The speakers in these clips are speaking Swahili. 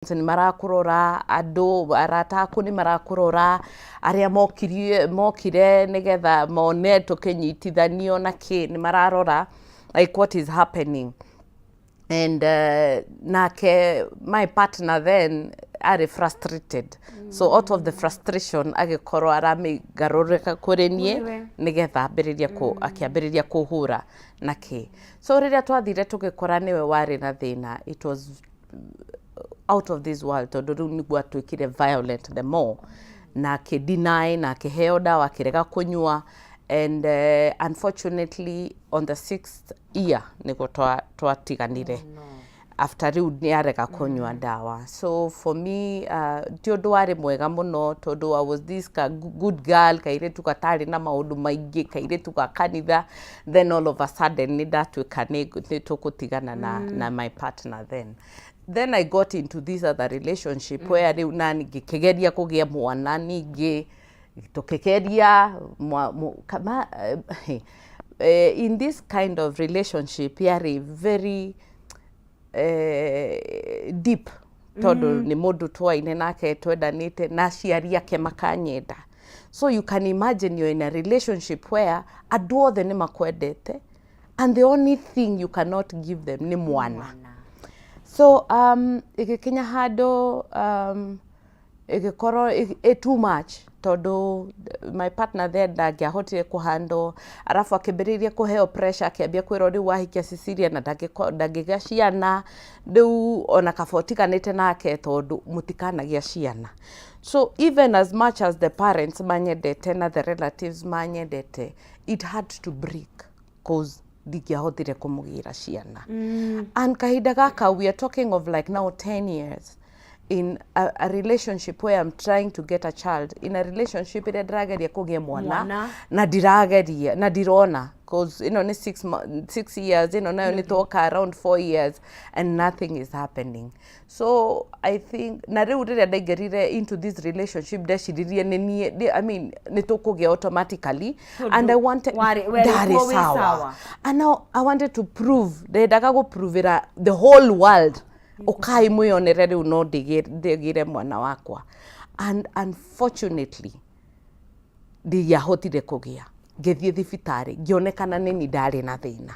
ni marakurora andu arata aku ni marakurora aria mokire nigetha mone tukinyitithanio na ki ni mararora like what is happening. And nake my partner then are frustrated. So out of the frustration agikorwo aramigarurika kuri nie nigetha akiambiriria kuhura nake. So riria twathire tugikora niwe wari na thina, it was out of this world. Tondu riu niguo atuikire violent the more, na akideny na akiheo dawa akirega kunyua. And unfortunately on the 6th year niguo twatiganire. After riu ni arega kunyua dawa. So for me ti undu wari mwega muno tondu I was this good girl, kairetu gatari na maundu maingi, kairetu ga kanitha. Then all of a sudden ni ndatuika ni tukutigana na my partner then I got into this other relationship where riu nani ngikigeria kugia mwana ningi tukigeria in this kind of relationship yari very deep tondu ni mundu twaine nake twendanite na ciari ake makanyenda. So you can imagine you're in a relationship where andu othe ni makwendete and the only thing you cannot give them ni mwana. So igikinya hado igikorwo too much tondu my partner there ndagiahotire kuhandle, arafu akibiriria kuheo pressure, akiambia kwirwo riu wahikia Cicilia na ndagigia ciana, riu ona kabotiganite nake tondu mutikanagia ciana. So even as much as the parents manyendete na the relatives manyendete, it had to break cause ndigiahotire kumugira ciana. And kahinda gaka we are talking of like now 10 years in a relationship where I'm trying to get a child, in a relationship ire ndirageria kugia mwana na ndirageria na ndirona cause you know ni 6 years, you know nayo ni toka around 4 years and nothing is happening. So I think na riu riria ndaigerire into this relationship ndeciririe ni I mean ni tukugia automatically and I wanted that is sawa. And now I wanted to prove, ndendaga guprovera the whole world ukai mwionere riu no ndigire mwana wakwa. And unfortunately ndiahotire kugia, ngithie thibitari ngionekana nini ndari na thina.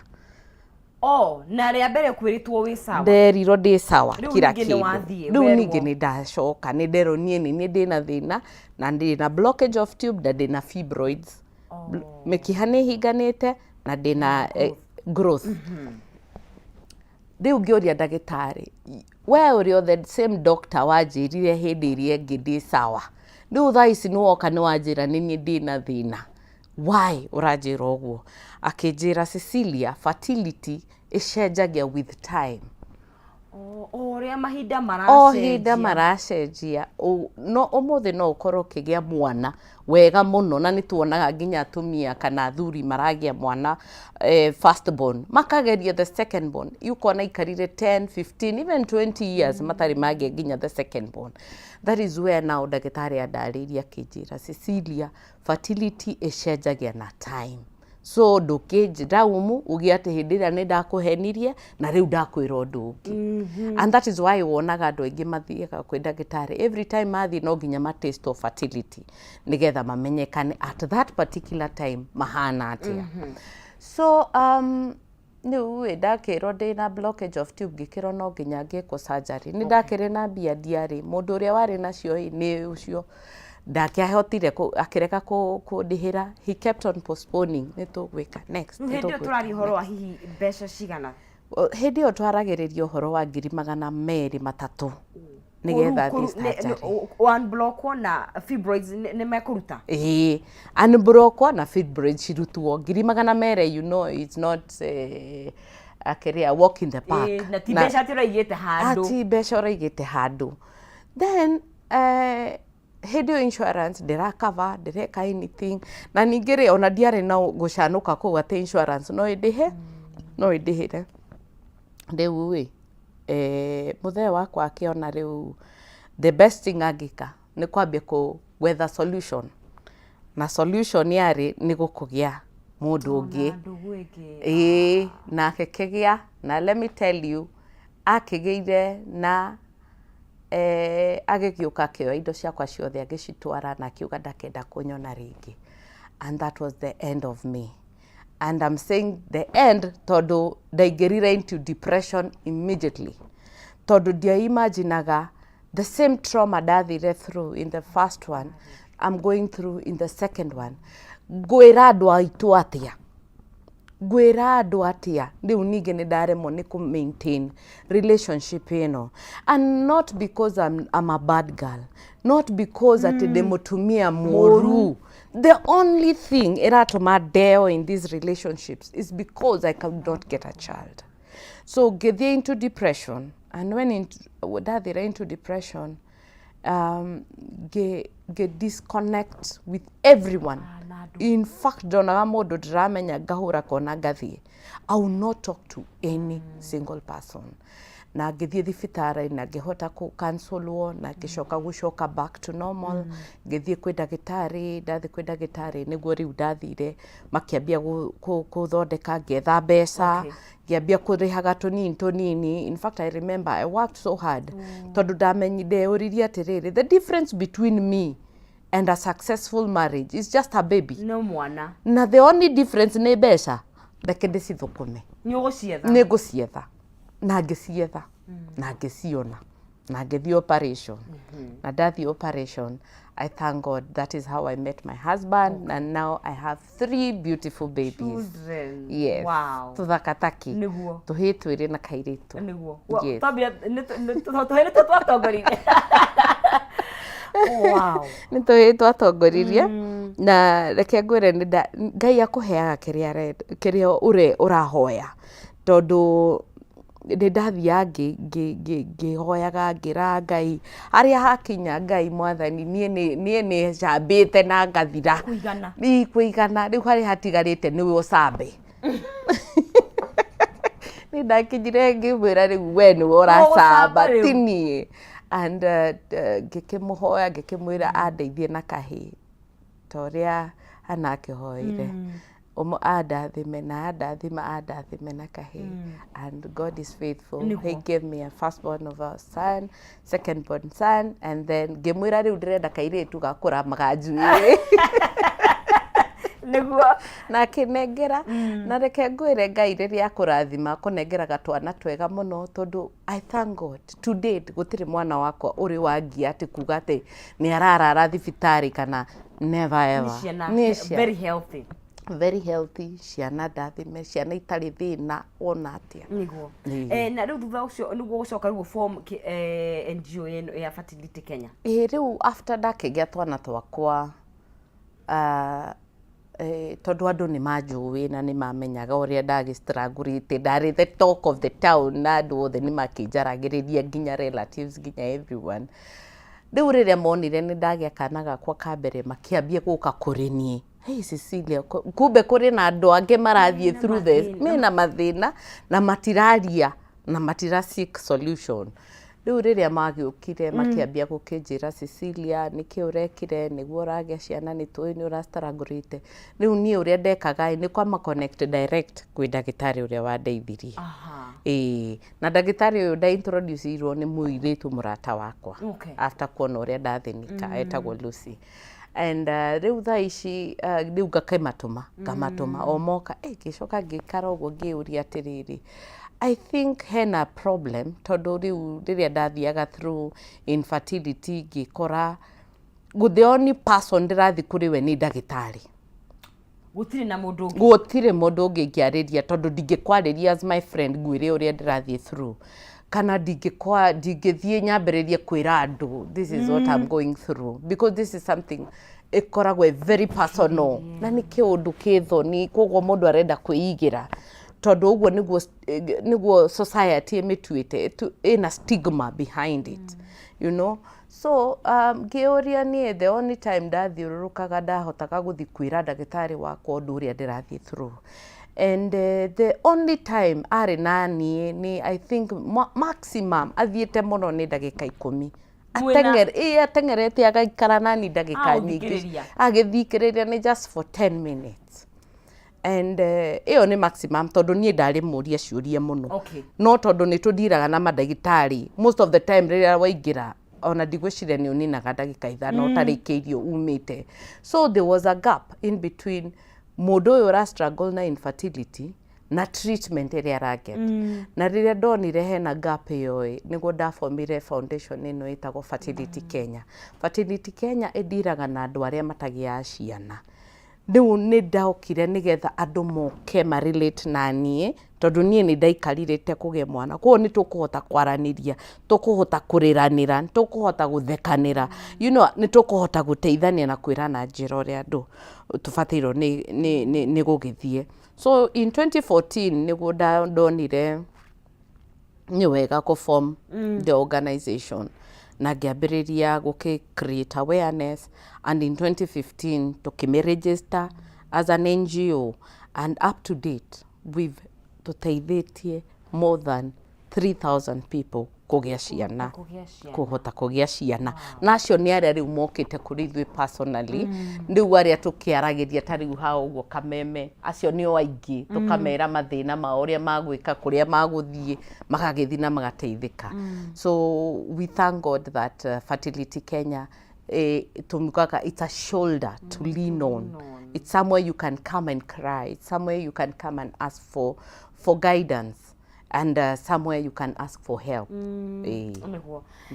Na ria mbere kwiritwo wi sawa, nderirwo ndi sawa kila kindu. Riu ningi ni ndacoka ni ndero nie ni ndina thina na ndina blockage of tube na ndina fibroids. Mikiha ni hinganite na ndina growth. Riu ngioria ndagitari, we uri the same doctor wanjirire hindi iria ngi ndi sawa, riu thaa ici ni woka ni wanjira nini ndina thina, why uranjira uguo? Akinjira Cicilia, fertility icenjagia with time. Ria mahinda maracenjia no umuthi no ukorwo kigia mwana wega muno, na nituonaga nginya atumia kana athuri maragia mwana first born makageria the second born, yukona ikarire 10 15 even 20 years matari magia nginya the second born. That is where now ndagitari andariria kinjira Cicilia, fertility icenjagia na time. So ndukijira umu ugiate hindira ni ndakuhenirie na riu ndakwira undu ungi. And that is why wonaga andu aingi mathiega kwi ndagitari every time mathi no nginya ma test of fertility nigetha mamenyekane at that particular time mahana atia. So niu ndakirwo ndina blockage of tube ngikirwo no nginya ngiko surgery. Ni ndakire na mbia ndiari, mundu uria wari nacio ni ucio ndakiahotire akireka kundihira. He kept on postponing, nitugwika next. Hindi turari horo wa hihi mbeca cigana? Hindi twaragiririo horo wa 200,300 nigetha one block na fibroids ni mekuruta. Unblock na fibroids cirutwo 200,000, you know it's not a career walk in the park. Na ti mbeca turaigite handu. Ati mbeca uraigite handu. Then hedio insurance ndira cover ndireka anything na ningire ona ndiare na gucanuka ku ate insurance no idihire riu we muthee wakwa akiona riu the best thing agika ni kwambia ku weather solution, na solution yari ni gukugia mundu ungi na akigia na let me tell you akigeire na agĩgĩũka akĩoya indo ciakwa ciothe agĩcitwara na akiuga ndakenda kũnyona rĩngĩ. And that was the end of me. And I'm saying the end tondũ ndaingĩrire into depression immediately. Tondũ ndiaimaginaga the same trauma ndathire through in the first one, I'm going through in the second one. Ngwĩra andũ aitũ atĩa? Ngwĩra andũ atĩa? Rĩu ningĩ nĩ ndaremwo nĩ kũ maintain relationship ĩno. And not because I'm a bad girl. Not because atĩ ndĩ mũtumia mũru. The only thing iratũma ndeo in these relationships is because I could not get a child. So ngĩthiĩ into depression. And when ndathire into depression, get disconnect with everyone. In fact, ndonaga mũndũ ndĩramenya ngahũra kona ngathiĩ. I will not talk to any single person. Na ngĩthiĩ thibitarĩ na ngĩhota kũ-cancelwo na ngĩcoka gũcoka back to normal. Ngĩthiĩ kwĩ ndagĩtarĩ, ndathi kwĩ ndagĩtarĩ nĩguo rĩu ndathire makĩambia gũthondeka ngĩetha mbeca. Ngĩambia kũrĩhaga tũnini. In fact, I remember I worked so hard. Tondũ ndeyũririe atĩrĩrĩ, the difference between me and a successful marriage is just a baby. No mwana. Na the only difference nĩ mbeca. Reke ndĩcithũkũme. Nĩ ngũcietha. Na ngĩcietha. Na ngĩciona. Na ngĩthiĩ operation. Na ndathi operation. I thank God that is how I met my husband, and now I have 3 beautiful babies. Children. Yes. Wow. Tũthaka-taki. Nĩguo. Tũhĩĩ twĩrĩ na kairĩtu. Nĩguo. Yes. Tabia tũhĩĩ twatongoririe. Wow. Nĩ tũhĩĩ twatongoririe. Na reke ngwĩre Ngai akũheaga kĩrĩa ũrahoya. Tondũ nĩ ndathiaga ngĩhoyaga ngĩra Ngai harĩa hakinya Ngai mwathani niĩ nĩ cambĩte na ngathira kũigana rĩu harĩa hatigarĩte nĩwe ũcambe. Nĩ ndakinyire ngĩmwĩra rĩu we nĩwe ũracamba ti niĩ. And ngĩkĩmũhoya ngĩkĩmwĩra andeithie na kahĩĩ ta ũrĩa anakĩhoire. Andathime na andathime na kahĩĩ. And God is faithful. He gave me a firstborn of a son, secondborn son, and then ngĩmwĩra rĩu ndĩrenda kairĩtu ga kũramaga njuĩrĩ. Nĩguo. Na akĩnengera. Na reke ngwĩre Ngai rĩrĩa akũrathima akũnengeraga twana twega mũno tondũ I thank God to date gũtirĩ mwana wakwa ũrĩ wangia atĩ kuga atĩ nĩ ararara thibitarĩ kana never ever. Nĩ very healthy. Very healthy, ciana ndathime, ciana itarĩ thĩna ona atĩa. Nĩguo. Na rĩu thutha ũcio nĩguo gũcoka rĩu form NGO ya Fertility Kenya. Rĩu after ndakĩgĩa twana twakwa tondũ andũ nĩ manjũĩ na nĩ mamenyaga ũrĩa ndagĩstrugglĩte, ndarĩ the talk of the town na andũ othe nĩ makĩnjaragĩrĩria nginya relatives nginya everyone. Rĩu rĩrĩa monire nĩ ndagĩa kana gakwa ka mbere makĩambia gũka kũrĩ niĩ. Hey Cicilia, kumbe kũrĩ na andũ angĩ marathiĩ through this. Mena mathĩna na matiraria na matira seek solution. Rĩu rĩrĩa magĩũkire makĩambia gũkĩnjĩra Cicilia nĩkĩ ũrekire nĩguo ũragĩa ciana nĩ tũĩ nĩ ũrastrugglĩte. Rĩu niĩ ũrĩa ndekaga nĩ kwama connect direct kwĩ ndagĩtarĩ ũrĩa wandeithirie. Na ndagĩtarĩ ũyũ ndaintroduce-irwo nĩ mũirĩtu mũrata wakwa. After kuona ũrĩa ndathĩnika etagwo Lucy. And rĩu thaa ici rĩu ngamatũma o moka ngĩcoka ngĩikara ũguo ngĩũria atĩrĩrĩ I think hena problem tondũ rĩu rĩrĩa ndathiaga through infertility ngĩkora the only person ndĩrathi kũrĩ we nĩ ndagĩtarĩ. Gũtirĩ mũndũ ũngĩ ingĩarĩria tondũ ndingĩkwarĩria as my friend ngwĩre ũrĩa ndĩrathiĩ through. Kana ndingĩthiĩ nyambĩrĩrie kwĩra andũ this is what I'm going through because this is something ikoragwo very personal na nĩ kĩũndũ kĩthoni koguo mũndũ arenda kwĩigĩra tondũ ũguo nĩguo society ĩmĩtuĩte ĩna stigma behind it you know. So ngĩũria niĩ the only time ndathiũrũrũkaga ndahotaga gũthi kwĩra ndagĩtarĩ wakwa ũndũ ũrĩa ndĩrathiĩ through. And the only time arĩ naniĩ nĩ I think maximum athiĩte mũno nĩ ndagĩka 10. Atengerete agaikara nani ndagĩka nyingĩ agĩthikĩrĩria nĩ just for 10 minutes. And ĩyo nĩ maximum tondũ niĩ ndarĩ mũria ciũria mũno. No tondũ nĩ tũndiraga na mandagĩtarĩ most of the time rĩrĩa waingĩra ona ndigwiciria ni uninaga ndagika ithano utarikeirio umite. So there was a gap in between mundu uyu ra struggle na infertility na treatment ĩrĩa araget. Na rĩrĩa ndonire hena gap ĩyo nĩguo ndafomire foundation ĩno ĩtagwo Fertility Kenya. Fertility Kenya ĩndiraga na andũ arĩa matagĩaga ciana. Rĩu nĩ ndaokire nĩgetha andũ moke ma relate na niĩ tondũ niĩ nĩ ndaikarirĩte kũgĩa mwana. Koguo nĩ tũkũhota kwaranĩria, tũkũhota kũrĩranĩra, tũkũhota gũthekanĩra, you know, nĩ tũkũhota gũteithania na kwĩrana njĩra ũrĩa andũ tũbatairwo nĩ gũgĩthiĩ. So in 2014 nĩguo ndonire nĩ wega kũ-form the organization na ngĩambĩrĩria gũkĩ-create awareness, and in 2015 tũkĩmĩ-register as an NGO, and up to date we've tũteithĩtie more than 3,000 people kũgĩa ciana, kũhota kũgĩa ciana. Nacio nĩ arĩa rĩu mokĩte kũrĩ ithuĩ personally, rĩu arĩa tũkĩaragĩria ta rĩu hao ũguo Kameme, acio nĩo aingĩ tũkamera mathĩna mao ũrĩa magwĩka, kũrĩa magũthiĩ, magagĩthiĩ na magateithĩka. So we thank God that Fertility Kenya, it's a shoulder to lean on. It's somewhere you can come and cry. It's somewhere you can come and ask for guidance. And somewhere you can ask for help.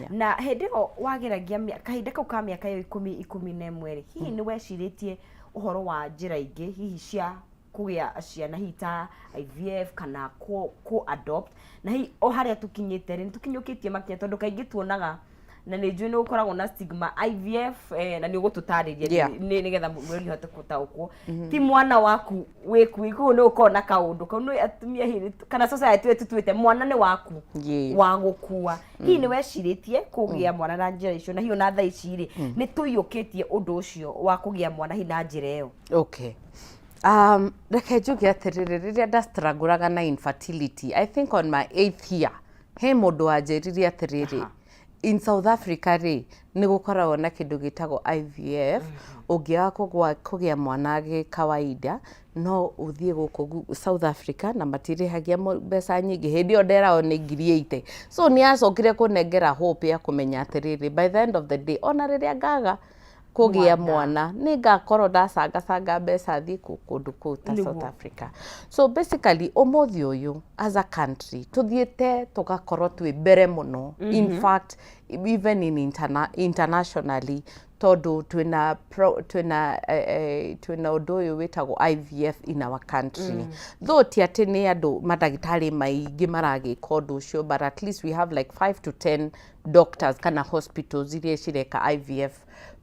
Na hedero wageragia kahinda kau ka miaka 10-11 hihi ni weciritie uhoro wa njira ingi hihi cia kugĩa ciana hihi ta IVF kana ko adopt, na hihi o haria tukinyite ni tukinyukitie makinya tondu kaingi tuonaga na nĩ njũĩ nĩ gũkoragwo na stigma IVF na nĩ ũgũtũtarĩria nĩgetha mwĩrĩ hote gũtaũkwo. Ti mwana waku wĩku koguo nĩ ũkoragwo na kaũndũ kau nĩ atumia hihi kana society ĩtuĩte mwana nĩ waku wa gũkua. Hihi nĩ wecirĩtie kũgĩa mwana na njĩra icio, na hihi ona thaa ici rĩ nĩ tũiyũkĩtie ũndũ ũcio wa kũgĩa mwana hihi na njĩra ĩyo? Okay. Reke njuge atĩrĩrĩ, rĩrĩa ndastruguraga na infertility, I think on my 8th year, he mũndũ wanjĩririe atĩrĩrĩ, in South Africa rĩ nĩ gũkoragwo na kĩndũ gĩtagwo IVF, ũngĩaga kũgĩa mwana gĩ kawaida no ũthiĩ gũkũ South Africa na matirĩhagia mbeca nyingĩ. Hĩndĩ ĩyo nderagwo nĩ 80,000. So nĩ acokire kũnengera hope ya kũmenya atĩrĩrĩ, by the end of the day ona rĩrĩa ngaga kũgĩa mwana nĩ ngakorwo ndacangacanga mbeca thiĩ kũndũ kũu ta South Africa. So basically ũmũthĩ ũyũ as a country tũthiĩte tũgakorwo twĩ mbere mũno, in fact even in internationally, tondũ twĩna ũndũ ũyũ wĩtagwo IVF in our country. Though ti atĩ nĩ andũ madagĩtarĩ maingĩ maragĩka ũndũ ũcio, but at least we have like 5 to 10 doctors kana hospitals iria cireka IVF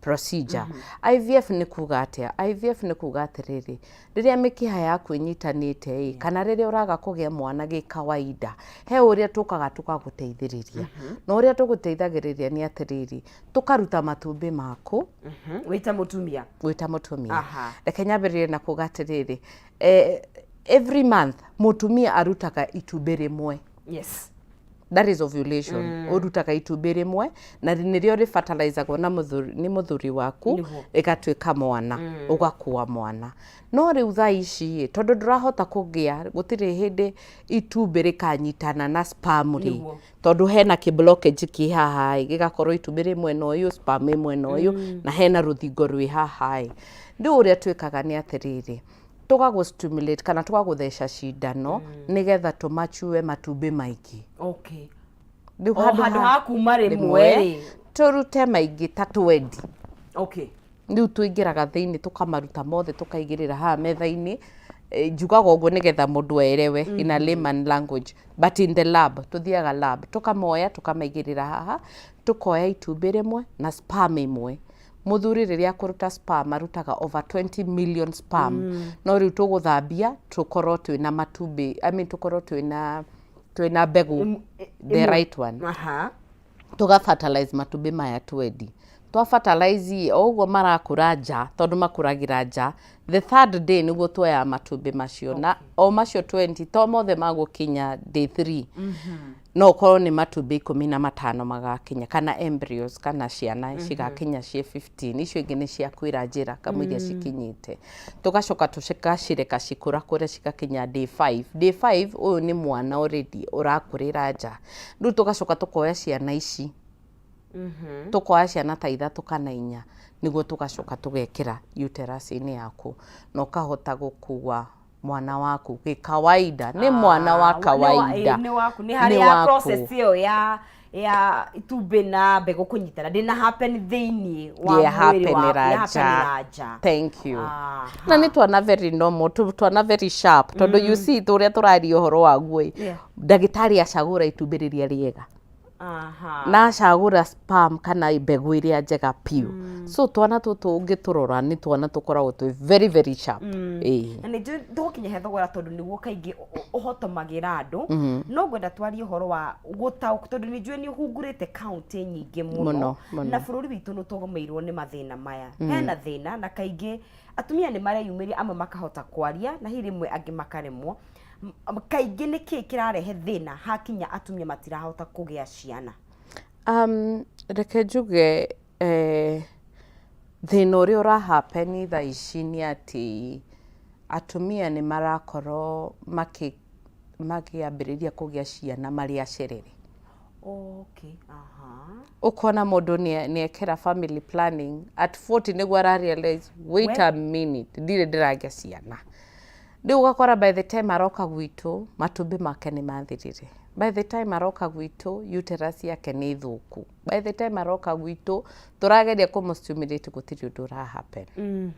procedure. IVF nĩ kuga atĩa? IVF nĩ kuga atĩrĩrĩ, rĩrĩa mĩkiha yaku ĩnyitanĩte kana rĩrĩa ũraga kũgĩa mwana gĩ kawaida, he ũrĩa tũkaga tũgagũteithĩrĩria. Na ũrĩa tũgũteithagĩrĩria nĩ atĩrĩrĩ, tũkaruta matumbĩ maku wĩta mũtumia. Reke nyambĩrĩrie na kuga atĩrĩrĩ, every month mũtumia arutaga itumbĩ rĩmwe. Yes. That is ovulation. Urutaga itumbĩ rĩmwe na nĩrĩo rĩfertilizagwo nĩ mũthuri waku ĩgatuĩka mwana, ũgakua mwana. No rĩu thaa ici tondũ ndũrahota kũgĩa, gũtirĩ hĩndĩ itumbĩ rĩkanyitana na sperm rĩ, tondũ hena kĩ-blockage kĩ haha gĩgakorwo itumbĩ rĩ mwena ũyũ, sperm ĩ mwena ũyũ, na hena rũthingo rwĩ haha. Rĩu ũrĩa twĩkaga nĩ atĩrĩrĩ, tũgagũ-stimulate kana tũgagũtheca cindano nĩgetha tũmachue matumbĩ maingĩ. Okay. Handũ ha kuma rĩmwe tũrute maingĩ ta 20. Okay. Rĩu tũingĩraga thĩinĩ tũkamaruta mothe tũkaigĩrĩra haha metha-inĩ. Njugaga ũguo nĩgetha mũndũ erewe in a layman language, but in the lab tuthiaga lab tukamoya tukamaigĩrĩra haha, tukoya itumbĩ rĩmwe na sperm ĩmwe. Mũthuri rĩrĩa kũruta sperm arutaga over 20 million sperm. No rĩu tũgũthambia tũkorwo twĩna matumbĩ, tũkorwo twĩna mbegũ, the right one. Tũga-fertilize matumbĩ maya 20. Twa-fertilize o ũguo marakũra nja, tondũ makũragĩra nja. The 3rd day nĩguo tuoya matumbĩ macio, na o macio 20 to mothe magũkinya day 3. No ũkorwo nĩ matumbĩ 15 magakinya, kana embryos kana ciana cigakinya ciĩ 15. Icio ingĩ nĩ cia kwĩra njĩra kamũira cikinyĩte. Tũgacoka tũcireka cikũrakũre cigakinya day 5. Day 5 ũyũ nĩ mwana already ũrakũrĩra nja. Rĩu tũgacoka tũkoya ciana ici tukoa ciana ta ithatu kana inya niguo tugacoka tugekira uterus-ini yaku na ukahota gukua mwana waku kawaida ni mwana wa kawaida ni waku ni hari ya process iyo ya itumbi na mbegu kunyitana ndina happen thiini wa mwiri wa raja. Thank you. Na ni twana very normal, twana very sharp tondu you see turia turari uhoro waguo ndagitari acagura itumbi riria riega na acagura sperm kana mbegu iria njega piu. So twana tutu ungiturora ni twana tukoragwo tu very very sharp. Na ni ndukinya he thogora tondu niguo kaingi uhotomagira andu no gwenda twari uhoro wa gutauka tondu ni njue ni uhungurite county nyingi muno na bururi witu no togomeirwo ni mathina maya. Hena thina na kaingi atumia ni mareyumiria amwe makahota kwaria na hiri mwe angi makaremwo. Kaingi ni ki kirarehe thina hakinya atumia matirahota kugia ciana? Reke njuge thina uria ura happen tha ici ni ati atumia ni marakorwo makiambiriria kugia ciana mari acerere. Okay, ukona mundu ni ekera family planning at 40 niguo ara realize wait a minute ndire ndiragia ciana. Ndiu ugakora by the time aroka gwitu matumbi make ni mathirire. By the time aroka gwitu uterus yake ni thuku. By the time aroka gwitu turageria kumustimulate gutiri undu ura happen.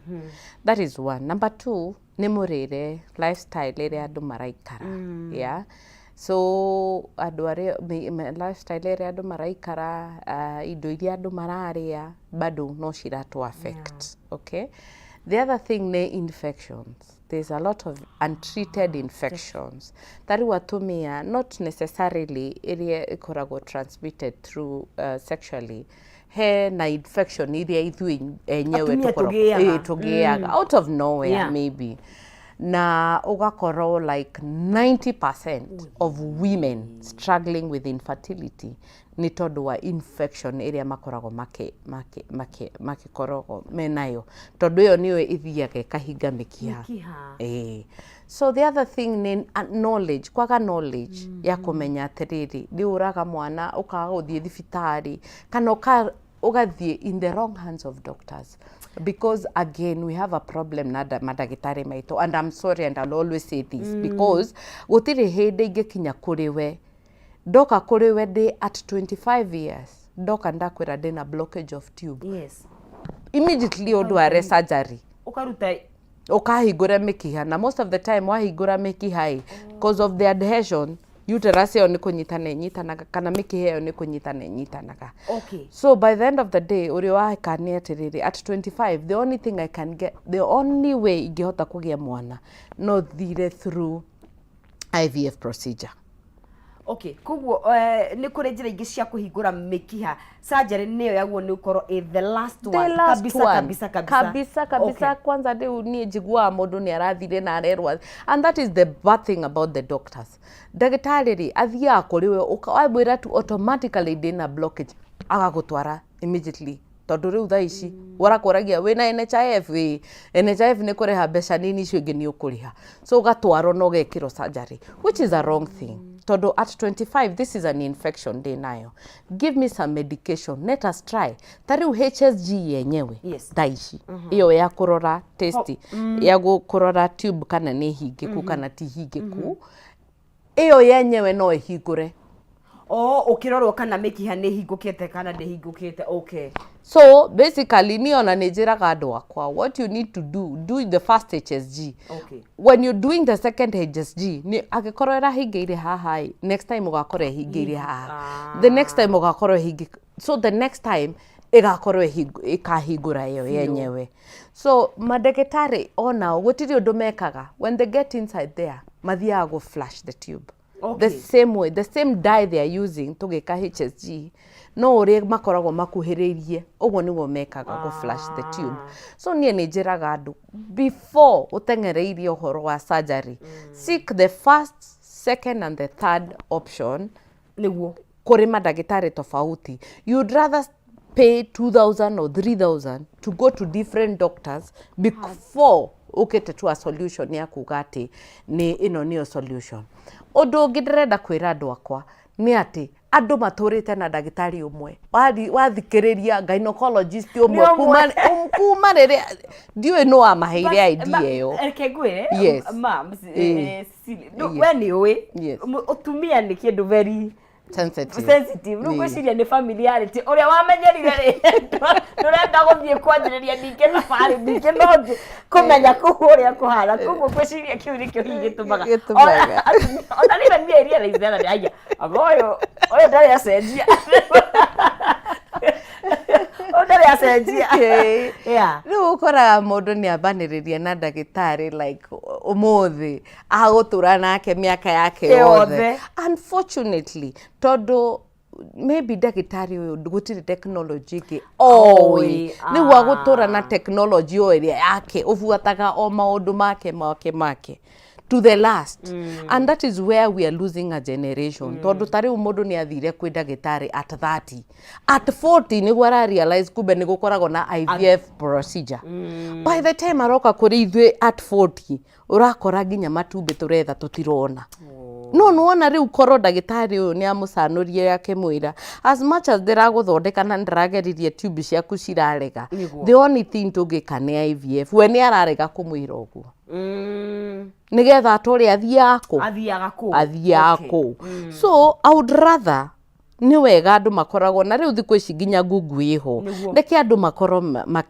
That is one. Number 2 ni murire lifestyle iria andu maraikara. Yeah. So lifestyle iria andu maraikara indo iria andu mararia bado no ciratu affect. Okay. The other thing ni infections. There's a lot of untreated infections that watumia not necessarily iria ikoragwo transmitted through sexually. He na infection iria ithui enyewe tugiaga out of nowhere maybe. Na ugakorwo like 90% of women struggling with infertility ni tondu wa infection iria makoragwo makikoragwo menayo tondu iyo niyo ithiaga kahinga mikiha. So the other thing ni knowledge, kwaga knowledge ya kumenya atiriri ndi uraga mwana ukaga guthie thibitari kana ugathie in the wrong hands of doctors. Because again we have a problem na madagitari maito, and I'm sorry and I'll always say this because gutiri hindi ingikinya kuri we doka kuri we ndi at 25 years doka ndakwira ndina blockage of tube. Immediately odu are surgery ukaruta ukahingura mikiha na most of the time wahingura mikiha because of the adhesion uterus yo ni kunyitana nyitanaga kana mikiha yo ni kunyitana nyitanaga. So by the end of the day uri wahikania atiriri at 25 the only thing I can get, the only way ingihota kugia mwana no thire through IVF procedure. Kuguo ni kuri njira ingi cia kuhingura mikiha surgery niyo yaguo ni ukoro the last one kabisa. Kwanza ndio ni jigua mundu ni arathire na arerwa, and that is the bad thing about the doctors. Dagitari athia akoriwe ukawabwira tu automatically ndina blockage agagutwara immediately tondu riu tha ici warakoragia wina NHIF NHIF ni kuriha mbeca nini icio ingi ni ukuriha, so ugatwaro no gekiro surgery, which is a wrong thing. Tondu at 25 this is an infection day nayo, give me some medication, let us try. Tariu HSG yenyewe daishi iyo ya kurora testi ya kurora tube kana ni higiku kana ti higiku, iyo yenyewe no ihigure. Ukirorwo kana mikiha ni hingukite kana ndi hingukite. So basically niona nejiraga andu akwa, what you need to do the first HSG. When you're doing the second HSG ni agikorwo era hingeire haha next time ugakorwo hingeire haha, the next time ugakorwo hingi, so the next time igakorwo ikahingura iyo yenyewe. So madagitari ona gutiri undu mekaga when they get inside there mathia go flash the tube. The same way, the same dye they are using to geka HSG no uri makoragwo makuhiririe uguo niguo mekaga go flash the tube. So nie ni njiraga andu before utengereirie uhoro wa surgery, seek the first, second and the third option niguo kuri madagitari tofauti. You'd rather pay 2,000 or 3,000 to go to different doctors before ukete to a solution ya kugati ni ino niyo solution. Odo ngirenda kwira andu akwa ni ati andu maturite na ndagitari umwe wathikiriria gynecologist umwe kuma riri ndiwe no amaheire idea yo Rekegwire yes mam Cicilia no when you utumia ni kindu very sensitive no kwiciria ni familiarity uria wamenyerire ri nurenda guthie kwanjiriria ninge safari ninge no kumenya kuhuria kuhara kuguo kwiciria kiu nikio higitumaga ona ni bani area reizera ni agia agoyo oyo ndari acenjia ndari acenjia yeah no ukora mundu ni abaniriria na ndagitari like umuthi agutura nake miaka yake yothe unfortunately todo maybe ndagitari uyu gutire technology ki ni wagutura na technology o area yake ufuataga o maundu make to the last and that is where we are losing a generation todo tari umundu ni athire kwi ndagitari at 30 at 40 ni gwara realize kumbe ni gukoragwo na IVF procedure by the time aroka kuri ithui at 40 urakora ginya matumbi turetha tutirona no nuona riu koro ndagitari uyu ni amucanurie yake mwira as much as ndiraguthondeka na ndirageririe tube ciaku cirarega the only thing tungika ni IVF we ni ararega kumwira uguo nigetha atore athiaga ku so I would rather ni wega andu makoragwo na riu thiku ici ginya Google iho ndeke andu makorwo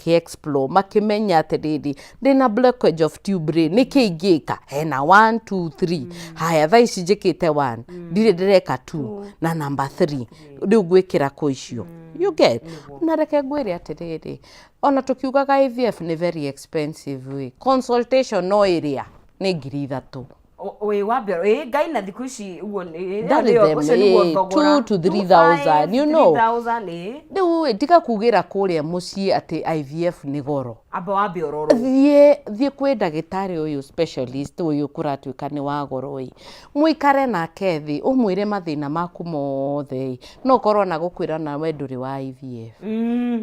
explore makimenya atiriri ndina blockage of tube ni kiingika hena 1 2 3 haya tha ici njikite 1 ndire ndireka 2 na number 3 riu gwikira ku icio you get na reke ngwire atiriri ona tukiugaga IVF ni very expensive we consultation no area ni 3,000 we wabero gaina thiku ici uo ni 2 to 3,000 you know 3,000 riu tika kugira kuria mucii ati IVF ni goro aba wabiororo thie kwi ndagitari uyu specialist uyu kuratuika ni wa goro wi muikare nake thi umwire mathina maku mothe no korwo na gukwira na wenduri wa IVF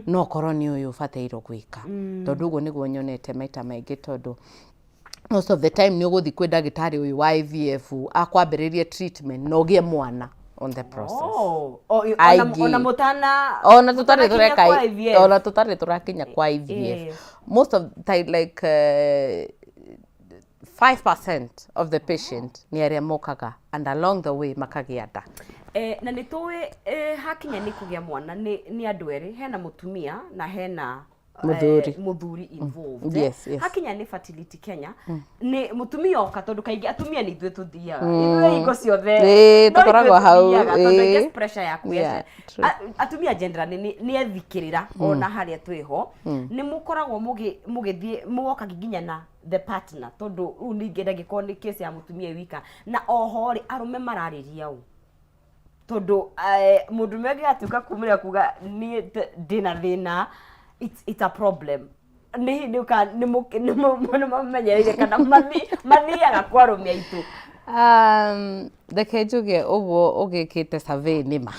no korwo ni uyu fatairo gwika tondu uguo niguo nyonete maita maingi tondu most of the time ni uguthi kwi ndagitari uyu wa IVF akwambiririe treatment no gie mwana on the process ona mutana ona tutari tureka ona tutari turakinya kwa IVF most of the time like 5% of the patient ni aria mokaga and along the way makagia nda na ni tuwi hakinya ni kugia mwana ni andu eri hena mutumia na hena muthuri involved yes. hakinya ni fertility Kenya ni mutumia oka tondu kaingi atumia ni ithuĩ tuthiaga ithuĩ ingo ciothe tukoragwo hau tondu pressure ya kuya atumia generally ni ethikirira ona haria twiho ni mukoragwo mugithie mugoka ginya na the partner tondu u ninge ndagiko ni case ya mutumia wika na oho ri arume marariria u tondu mundu mege atuka kumira kuga ni dina thina it's a problem ni mamenyereire kana mathiaga kwa rumia itu reke njuge uguo ugikite survey nima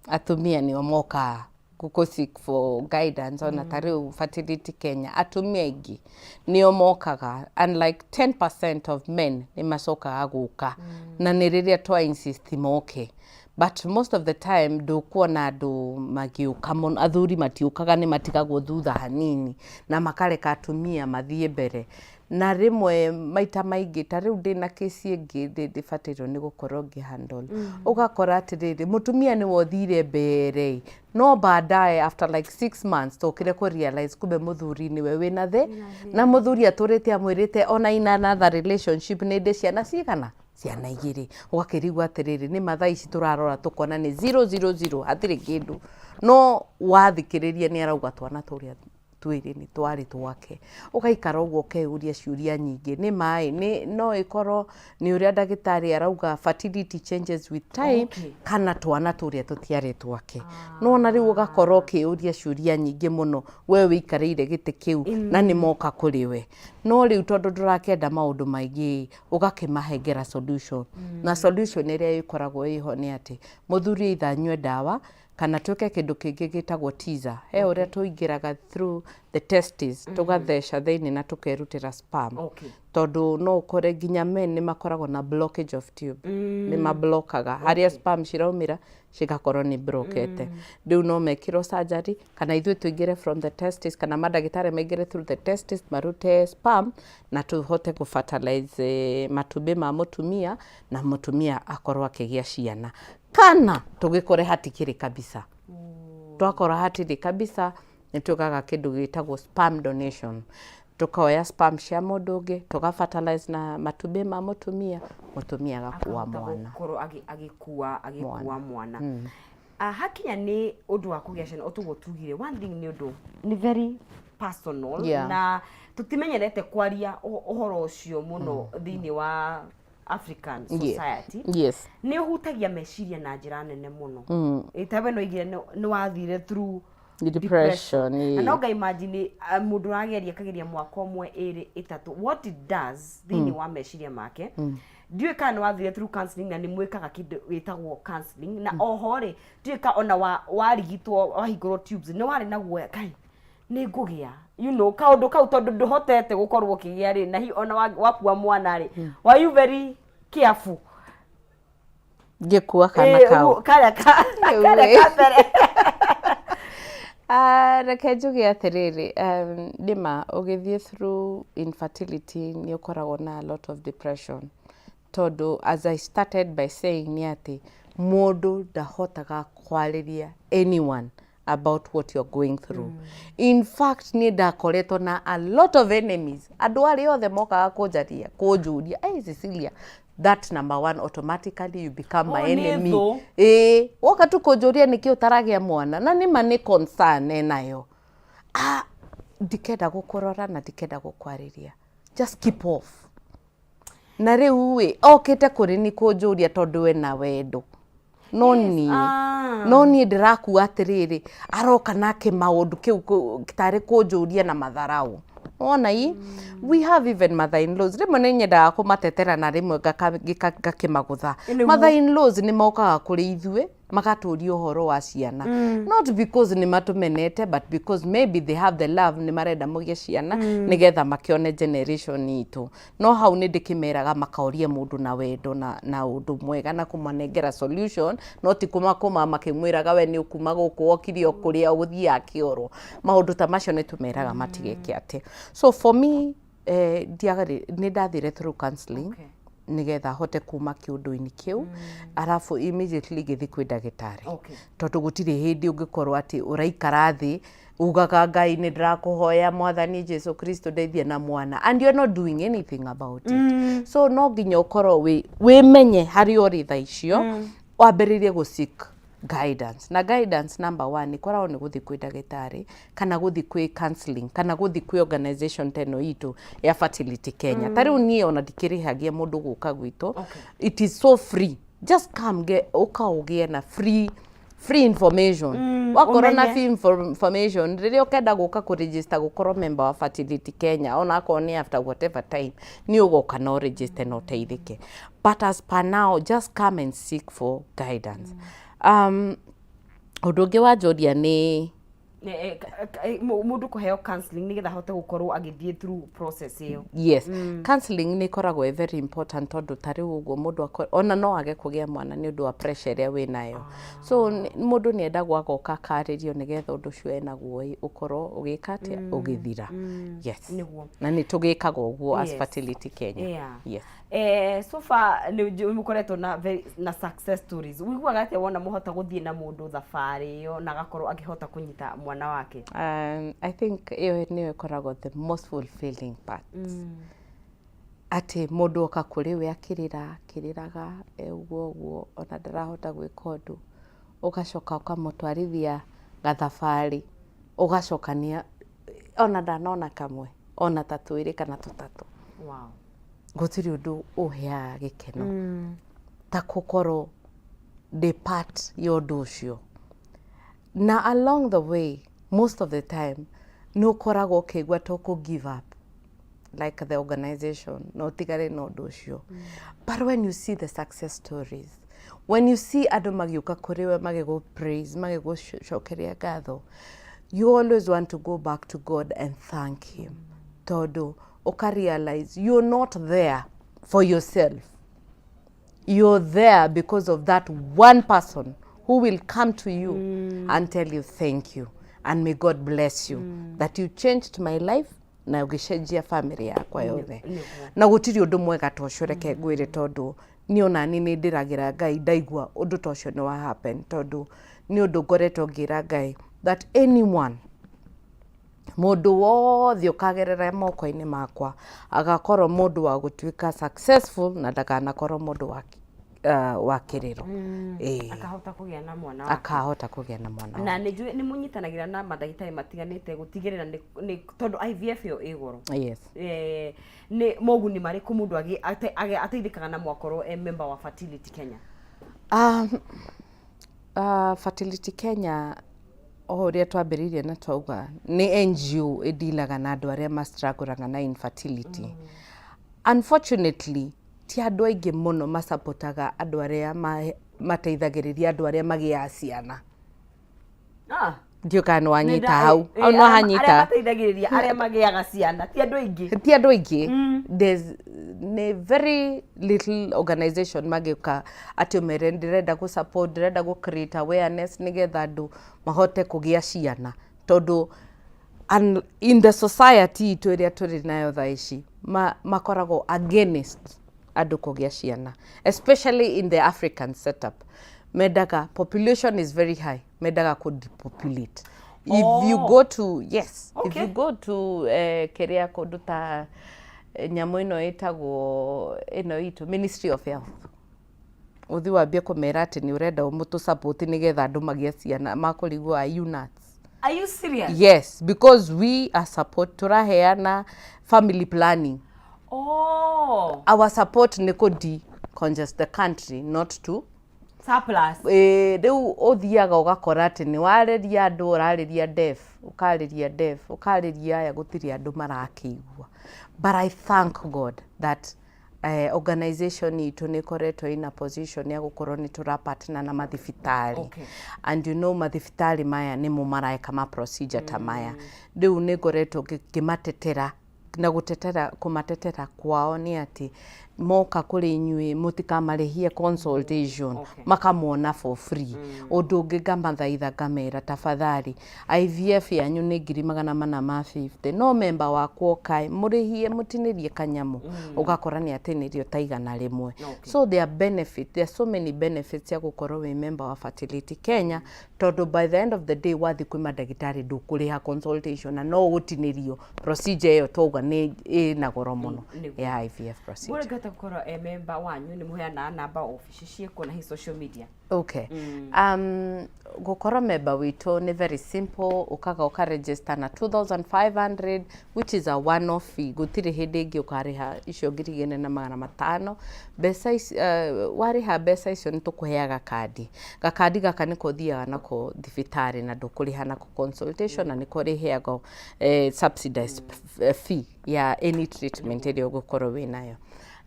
atumia ni omoka guko seek for guidance ona tariu fertility Kenya atumia ingi ni omokaga and like 10% of men ni macokaga guka na ni riria twa insist moke but most of the time do kuona andu magiuka mon athuri matiukaga ni matigagwo thutha hanini na makareka atumia mathie mbere na rimwe maita maingi tariu ndina case ingi ndifatiro ni gukorwo ngihandle ugakora atiriri mutumia ni wothire mbere no baadaye after like 6 months tokire ku realize kumbe muthuri ni we wina the na muthuri aturite amwirite ona ina another relationship ni ndi ciana cigana ciana igiri ugakirigwa atiriri ni mathaa ici turarora tukona ni 000 atiri kindu no wathikiriria ni arauga twana turia twiri ni twari twake ugaikara uguo keuria ciuria nyingi ni mai ni no ikoro ni uria ndagitari arauga fertility changes with time kana twana turia tutiari twake no na riu ugakoro keuria ciuria nyingi muno we wikarire gite kiu na ni moka kuri we no riu tondu turakenda maundu maingi ugakimahengera solution na solution iria ikoragwo iho ni ati muthuri itha nywe dawa kana twĩke kĩndũ kĩngĩ gĩtagwo teaser. He ũrĩa tũingĩraga through the testes, tũgatheca thĩinĩ na tũkerutĩra sperm. Tondũ no ũkore nginya men nĩ makoragwo na blockage of tube. Nĩ mablokaga. Harĩa sperm ciraumĩra, cigakorwo nĩ brokete. Rĩu no mekĩrwo surgery, kana ithuĩ tũingĩre from the testes, kana mandagĩtarĩ maingĩre through the testes, marute sperm, na tũhote gũfertilize matumbĩ ma mũtumia, na mũtumia akorwo akĩgĩa ciana. Kana tũgĩkore hatikĩrĩ kabisa. Twakora hatirĩ kabisa, nĩ tugaga kĩndũ gĩtagwo sperm donation. Tukoya sperm cia mũndũ ũngĩ, tũgafertilize na matumbĩ ma mũtumia, mũtumia agakua mwana. Agĩkua mwana. Hakinya nĩ ũndũ wa kũgĩa ciana ũtugo tugire. One thing nĩ ũndũ nĩ very personal, na tũtimenyerete kwaria ũhoro ũcio mũno thĩinĩ wa African society. Nĩ ũhutagia meciria na njĩra nene mũno. Ĩtabe no igire nĩ wathire through depression. Na no ga imagine mũndũ arageria kageria mwaka ũmwe 2 3 what it does thĩinĩ wa meciria make. Ndiũĩ kana nĩ wathire through counseling na nĩ mwĩkaga kĩndũ wĩtagwo counseling, na oho rĩ ndiũĩ ona warigitwo wahingũrwo tubes nĩ warĩ na guoya kai nĩ ngũgĩa, you know, kaũndũ kau tondũ ndũhotete gũkorwo kĩgĩa rĩ, na ona wakua mwana rĩ, were you very careful ngĩkua kana kau kare kabere? Reke njuge atĩrĩrĩ, nĩma ũgĩthiĩ through infertility nĩ ũkoragwo na a lot of depression. Tondũ as I started by saying nĩ atĩ mũndũ ndahotaga kwarĩria anyone about what you're going through. In fact, niĩ ndakoretwo na a lot of enemies. Andũ arĩa othe mokaga kũnjuria, hey Cicilia, that number one, automatically you become my enemy. Woka tu kũnjuria nĩkĩ ũtaragĩa mwana, na nĩma nĩ concern enayo. Ndikenda gũkũrora na ndikenda gũkwarĩria. Just keep off. Na rĩu okĩte kũrĩ ni kũnjuria tondũ we na wendo. No niĩ ndĩrakua atĩrĩrĩ, aroka nake maũndũ kĩu tarĩ kũnjuria na matharau. Ona we have even mother-in-laws. Rĩmwe nĩ nyendaga kũmatetera na rĩmwe ngakĩmagũtha. Mother-in-laws nĩ mokaga kũrĩ ithuĩ magatũria ũhoro wa ciana. Not because nĩ matũmenete, but because maybe they have the love, nĩ marenda mũgĩe ciana nĩgetha makĩone generation itũ. No hau nĩ ndĩkĩmeraga makaorie mũndũ na wendo na ũndũ mwega na kũmanengera solution, no ti kũmakũma makĩmwĩraga we nĩ ũkuma gũkũ okire kũrĩa ũgũthiaga kĩoro. Maũndũ ta macio nĩ tũmeraga matigeke atĩ. So for me, nĩ ndathire through counseling nigetha hote kuma kiundu-inĩ kiu, arafu immediately gĩthi kwĩ ndagĩtarĩ. Tondũ gũtirĩ hĩndĩ ũngĩkorwo atĩ ũraikara thĩ ugaga Ngai nĩ ndĩrakũhoya Mwathani Jesu Kristo ndeithia na mwana, and you're not doing anything about it. So no nginya ũkorwo wĩmenye harĩ ũrĩ thaa icio, wambĩrĩrie gũseek guidance. Na guidance number 1 ikoragwo nĩ gũthi kwĩ ndagĩtarĩ, kana gũthi kwĩ counseling, kana gũthi kwĩ organization teno itũ ya Fertility Kenya. Tarĩu niĩ ona ndikĩrĩhagia mũndũ gũka gwitũ. It is so free. Just come ũkaũgĩe na free information. Wakorwo na free information, rĩrĩa ũkenda gũka kũregister gũkorwo member wa Fertility Kenya, ona akorwo nĩ after whatever time, nĩ ũgoka no register na ũteithĩke. But as per now, just come and seek for guidance. Ũndũ ũngĩ wanjũria nĩ mũndũ kũheo counseling nĩgetha ahote gũkorwo agĩthiĩ through process ĩyo. Yes, counseling nĩ ĩkoragwo very important tondũ tarĩu ũguo mũndũ ona no age kũgĩa mwana nĩ ũndũ wa pressure ĩrĩa wĩ nayo. So mũndũ nĩ endagwo agoka akarĩrio nĩgetha ũndũ ũcio enaguo ũkorwo ũgĩka atĩa ũgĩthira. Yes, na nĩ tũgĩkaga ũguo as Fertility Kenya. Yes. So far nĩ mũkoretwo na success stories. Wiguaga atĩa wona mũhota gũthiĩ na mũndũ thabarĩ ĩyo na agakorwo akĩhota kũnyita mwana wake? I think ĩyo nĩyo ĩkoragwo the most fulfilling part. Atĩ mũndũ oka kũrĩ we akĩrĩraga ũguo ona ndarahota gwĩka ũndũ, ũgacoka ũkamũtwarithia gathabarĩ, ũgacokania ona ndanona kamwe, ona ta 2 kana 3. Wow. Gũtirĩ ũndũ ũheaga gĩkeno ta gũkorwo the part ya ũndũ ũcio. Na along the way, most of the time, no ũkoragwo ũkĩigua to give up like the organization, no tigare na ũndũ ũcio. But when you see the success stories, when you see andũ magĩũka kũrĩ we magĩgũ praise magĩgũcokeria ngatho, you always want to go back to God and thank him. Tondũ realize you're not there for yourself. You're there because of that one person who will come to you and tell you thank you and may God bless you that you changed my life na ũgĩcenjia family yakwa yothe. Na gũtirĩ ũndũ mwega ta ũcio reke ngwĩre tondũ niĩ ona niĩ nĩ ndĩragĩra Ngai ndaigua ũndũ ta ũcio nĩ wa happen tondũ nĩ ũndũ ngoretwo ngĩra Ngai that anyone mũndũ wothe ũkagerera moko-inĩ makwa agakorwo mũndũ wa gũtuĩka successful na ndakanakorwo mũndũ wa kĩrĩro. Akahota kũgĩa na mwana wake. Akahota kũgĩa na mwana wake. Na nĩ mũnyitanagĩra na mandagĩtarĩ matiganĩte gũtigĩrĩra nĩ tondũ IVF yo ĩ goro. Yes. Nĩ moguni marĩkũ mũndũ ateithĩkaga na mwakorwo member wa Fertility Kenya? Fertility Kenya ũrĩa twambĩrĩirie na twauga nĩ NGO ĩdilaga na andũ arĩa mastruggle na infertility. Unfortunately, ti andũ aingĩ mũno masapotaga andũ arĩa mateithagĩrĩria andũ arĩa magĩaga ciana. Ndio kana wanyita hau. Au no hanyita. Arĩa mateithagĩrĩria arĩa magĩaga ciana ti andũ aingĩ. Ti andũ aingĩ. There's very little organization magĩuka atĩ mere ndĩrenda gũ support, ndĩrenda gũ create awareness nĩgetha andũ mahote kũgĩa ciana. Tondũ in the society itũ ĩrĩa tũrĩ nayo thaa ici makoragwo against andũ kũgĩa ciana, especially in the African setup. Mendaga population is very high. Mendaga depopulate. If you go to if you go to kerea kũndũ ta nyamũ ĩno ĩtagwo itu Ministry of Health, uthi wambie kũmera atĩ nĩ ũrenda mũtũ support nĩgetha andũ magĩe ciana makũrigwo UNATs. Are you serious? Yes, because we are support turaheana family planning. Our support nĩ congest the country, not to surplus. Rĩu ũthiaga ũgakora atĩ nĩ warĩria andũ ũrarĩria deaf, ũkarĩria aya gũtirĩ andũ marakĩigua. But I thank God that organization itũ nĩ koretwo in a position ya gũkorwo nĩ tũrapartner na mathibitarĩ. And you know mathibitarĩ maya nĩmo maraeka ma procedure ta maya. Rĩu nĩ ngoretwo ngĩmatetera na kũmatetera kwao nĩ atĩ moka kũrĩ inyuĩ mũtikamarĩhie consultation makamuona for free. Ũndũ ũngĩ ngamathaitha ngamera tafadhali IVF yanyu nĩ 450. No member wakwa okae mũrĩhie mũtinĩrie kanyamũ ũgakora nĩ atĩnĩrio taigana rĩmwe. So there are so many benefits ya gũkorwo wĩ member wa Fertility Kenya tondũ by the end of the day wathi kwĩ mandagĩtarĩ ndũkũrĩha consultation na no gũtinĩrio procedure ĩyo twauga nĩ na goro mũno ya IVF procedure. Gũkorwo member wanyu nĩ mũheana namba ofici ciĩkwo na social media. Gũkorwo member witũ nĩ very simple. Ũkaga register na 2,500 which is a one-off fee. Gũtirĩ hĩndĩ ĩngĩ ũkarĩha icio 4,500. Warĩha mbeca icio nĩ tũkũheaga kandi. Gakandi gaka nĩko ũthiaga nako thibitarĩ na ndũkũrĩha nako consultation na nĩko ũrĩheagwo subsidized fee ya any treatment ĩrĩa ũgũkorwo wĩnayo.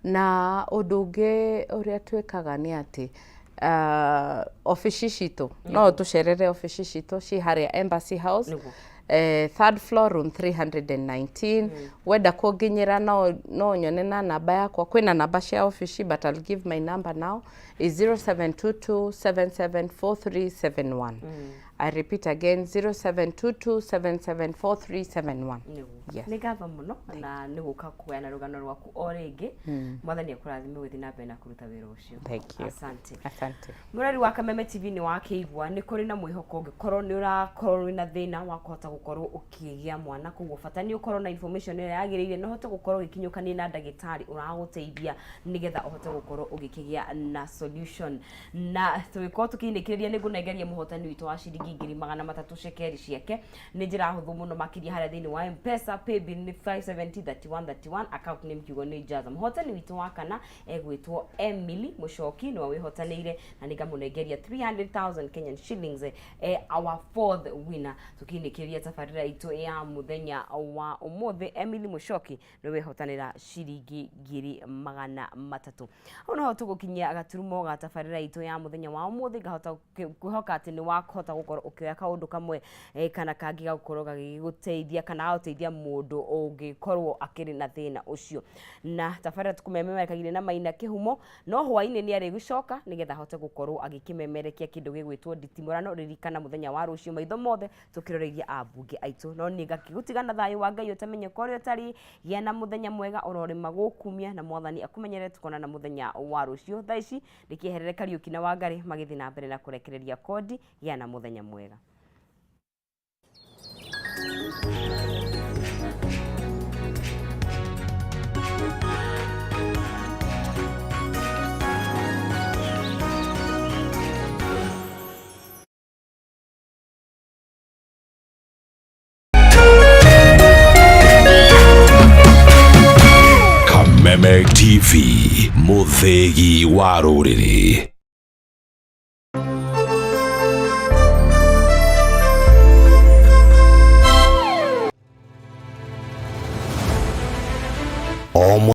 Na ũndũ ũngĩ ũrĩa twĩkaga nĩ atĩ ofici citũ no tũcerere ofici citũ ci harĩa Embassy House, third floor room 319. Wenda kũnginyĩra no nyone na namba yakwa. Kwĩna namba cia ofici but I'll give my number now is 0722774371. I repeat again 0722774371. Yes. Nĩ ngatho mũno na nĩ gũka kuoya na rũgano rwaku o rĩngĩ. Mwathani akũrathime gũthiĩ na mbere na kũruta wĩra ũcio. Thank you. Asante. Mũrori wa Kameme TV nĩ wakĩigua nĩ kũrĩ na mwĩhoko ũngĩkorwo nĩ ũrakorwo wĩna thĩna wa kũhota gũkorwo ũkĩgĩa mwana, koguo bata nĩ ũkorwo na information ĩrĩa yagĩrĩire na ũhote gũkorwo ũgĩkinyũkania na ndagĩtarĩ ũragũteithia nĩgetha ũhote gũkorwo ũgĩkĩgĩa na solution. Na tũgĩkorwo tũkĩinĩkĩrĩria nĩ ngũnengeria mũhotani witũ wa ciringi ciringi 300 cekeri ciake nĩ njĩra hũthũ mũno makĩria harĩa thĩinĩ wa M-Pesa. Paybill nĩ 5703131, account nĩ mkiugo nĩ Jaza. Mũhotani witũ wa kana egwĩtwo Emily Mũchoki nĩwe wĩhotanĩire na nĩ ngamũnengeria 300,000 Kenyan shillings, our fourth winner. Tũkĩnĩkĩria tabarĩra itũ ya mũthenya wa ũmũthĩ, Emily Mũchoki nĩwe wĩhotanĩra ciringi 300. Hau no tũgũkinyia gaturumo ga tabarĩra itũ ya mũthenya wa ũmũthĩ, ngahota kwĩhoka atĩ nĩ wakũhota gũkorwo ũkĩoya kaũndũ kamwe kana kangĩ gagũkorwo gagĩgũteithia kana gagũteithia mũndũ ũngĩkorwo akĩrĩ na thĩna ũcio. Na tabarĩra tũkũmemerekagire na Maina Kĩhumo, no hwainĩ nĩ arĩgũcoka nĩgetha ahote gũkorwo agĩkĩmemerekia kĩndũ gĩgwĩtwo nditimũrano. Ririkana mũthenya wa rũciũ maitho mothe tũkĩroreirie ambunge aitũ, no niĩ ngakĩgũtiga na thayũ wa Ngai ũtamenyeka ũrĩa ũtariĩ. Gĩa na mũthenya mwega ũrorĩma gũkumia na Mwathani akũmenyere. Tukona na mũthenya wa rũciũ thaa ici ndĩkĩeherere Kariũki na Wangari magĩthiĩ na mbere na kũrekereria kodi. Gĩa na mũthenya mwega. Kameme TV, Muthegi wa Rũrĩrĩ.